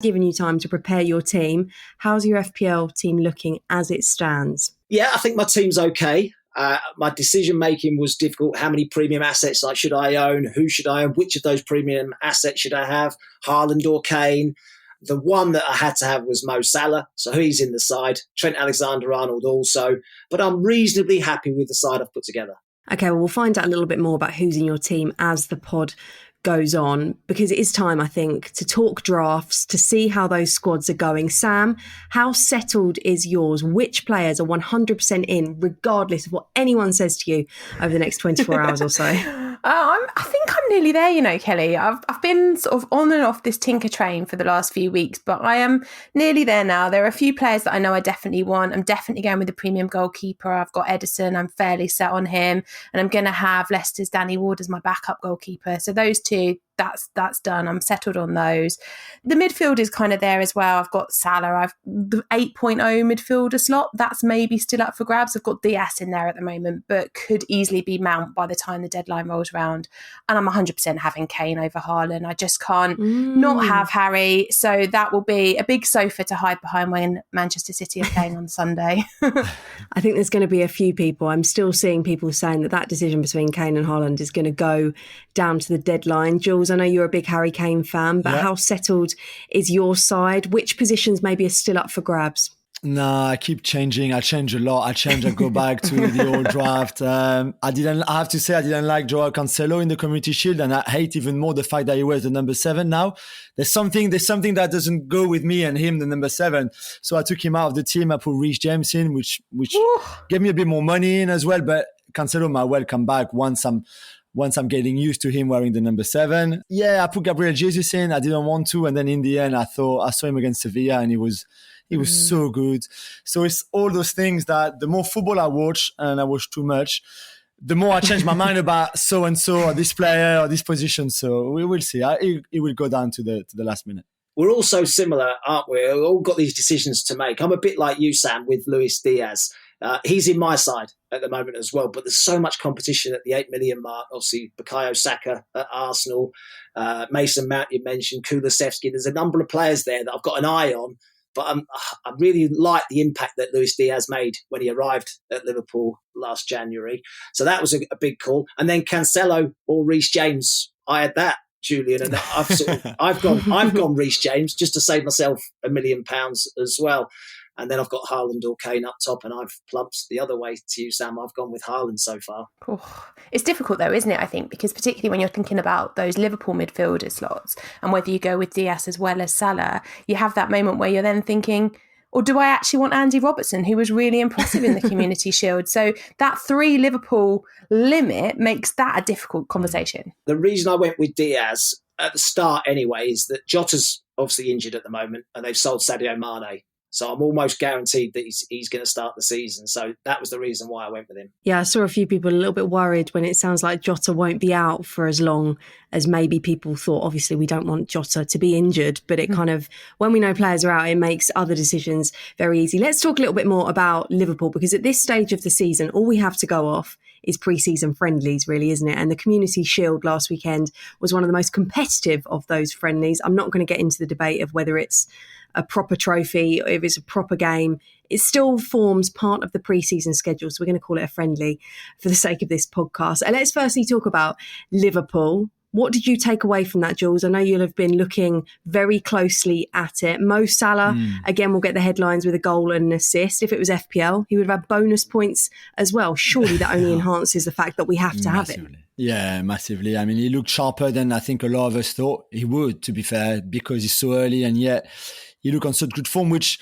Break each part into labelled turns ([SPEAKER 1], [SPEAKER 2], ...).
[SPEAKER 1] given you time to prepare your team. How's your FPL team looking as it stands?
[SPEAKER 2] Yeah, I think my team's okay. My decision-making was difficult. How many premium assets should I own? Who should I own? Which of those premium assets should I have? Haaland or Kane? The one that I had to have was Mo Salah, so he's in the side. Trent Alexander-Arnold also. But I'm reasonably happy with the side I've put together.
[SPEAKER 1] Okay, well, we'll find out a little bit more about who's in your team as the pod goes on, because it is time, I think, to talk drafts, to see how those squads are going. Sam, how settled is yours? Which players are 100% in, regardless of what anyone says to you over the next 24 hours or so?
[SPEAKER 3] I think I'm nearly there, Kelly. I've been sort of on and off this tinker train for the last few weeks, but I am nearly there now. There are a few players that I know I definitely want. I'm definitely going with the premium goalkeeper. I've got Edison. I'm fairly set on him. And I'm going to have Leicester's Danny Ward as my backup goalkeeper. So those two, that's done. I'm settled on those. The midfield is kind of there as well. I've got Salah. I've the 8.0 midfielder slot. That's maybe still up for grabs. I've got Diaz in there at the moment, but could easily be Mount by the time the deadline rolls around. And I'm 100% having Kane over Haaland. I just can't not have Harry. So that will be a big sofa to hide behind when Manchester City are playing on Sunday.
[SPEAKER 1] I think there's going to be a few people. I'm still seeing people saying that decision between Kane and Haaland is going to go down to the deadline. Jules, I know you're a big Harry Kane fan, but how settled is your side? Which positions maybe are still up for grabs?
[SPEAKER 4] I keep changing. I change a lot. I go back to the old draft. I have to say, I didn't like Joao Cancelo in the Community Shield, and I hate even more the fact that he wears the number 7 now. There's something that doesn't go with me and him, the number 7. So I took him out of the team. I put Reece James in, which gave me a bit more money in as well. But Cancelo might well come back once I'm getting used to him wearing the number 7. Yeah, I put Gabriel Jesus in. I didn't want to. And then in the end, I saw him against Sevilla, and he was so good. So it's all those things that the more football I watch, and I watch too much, the more I change my mind about so-and-so or this player or this position. So we will see. It will go down to the last minute.
[SPEAKER 2] We're all so similar, aren't we? We've all got these decisions to make. I'm a bit like you, Sam, with Luis Diaz. He's in my side at the moment as well, but there's so much competition at the 8 million mark. Obviously, Bukayo Saka at Arsenal, Mason Mount, you mentioned, Kulusevski. There's a number of players there that I've got an eye on, but I really like the impact that Luis Diaz made when he arrived at Liverpool last January. So that was a big call. And then Cancelo or Reece James, I had that, Julian, and I've gone Reece James just to save myself £1 million as well. And then I've got Haaland or Kane up top, and I've plumped the other way to you, Sam. I've gone with Haaland so far.
[SPEAKER 3] It's difficult though, isn't it, I think, because particularly when you're thinking about those Liverpool midfielder slots and whether you go with Diaz as well as Salah, you have that moment where you're then thinking, or do I actually want Andy Robertson, who was really impressive in the Community Shield? So that 3 Liverpool limit makes that a difficult conversation.
[SPEAKER 2] The reason I went with Diaz at the start anyway is that Jota's obviously injured at the moment, and they've sold Sadio Mane. So I'm almost guaranteed that he's going to start the season. So that was the reason why I went with him.
[SPEAKER 1] Yeah, I saw a few people a little bit worried when it sounds like Jota won't be out for as long as maybe people thought. Obviously, we don't want Jota to be injured, but it kind of, when we know players are out, it makes other decisions very easy. Let's talk a little bit more about Liverpool, because at this stage of the season, all we have to go off is pre-season friendlies, really, isn't it? And the Community Shield last weekend was one of the most competitive of those friendlies. I'm not going to get into the debate of whether it's a proper trophy or if it's a proper game. It still forms part of the pre-season schedule, so we're going to call it a friendly for the sake of this podcast. And let's firstly talk about Liverpool. What did you take away from that, Jules? I know you'll have been looking very closely at it. Mo Salah, again, will get the headlines with a goal and an assist. If it was FPL, he would have had bonus points as well. Surely that only enhances the fact that we have to have it.
[SPEAKER 4] Yeah, massively. I mean, he looked sharper than I think a lot of us thought he would, to be fair, because he's so early, and yet he looked on such good form, which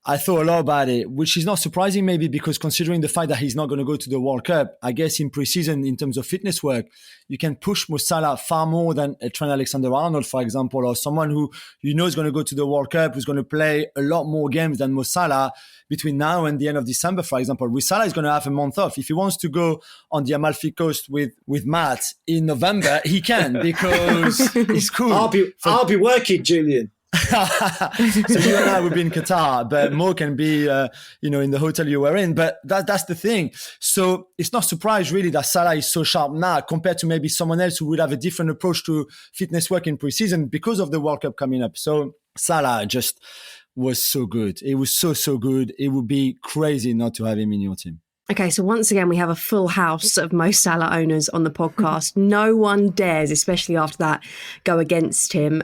[SPEAKER 4] I thought a lot about it, which is not surprising maybe, because considering the fact that he's not going to go to the World Cup, I guess in pre-season, in terms of fitness work, you can push Mo Salah far more than Trent Alexander-Arnold, for example, or someone who you know is going to go to the World Cup, who's going to play a lot more games than Mo Salah between now and the end of December, for example. With Salah, is going to have a month off. If he wants to go on the Amalfi Coast with Matt in November, he can, because it's cool.
[SPEAKER 2] I'll be working, Julian.
[SPEAKER 4] So you and I would be in Qatar, but Mo can be, in the hotel you were in. But that's the thing. So it's not surprise really that Salah is so sharp now compared to maybe someone else who would have a different approach to fitness work in preseason because of the World Cup coming up. So Salah just was so good. It was so good. It would be crazy not to have him in your team.
[SPEAKER 1] Okay, so once again, we have a full house of Mo Salah owners on the podcast. No one dares, especially after that, go against him.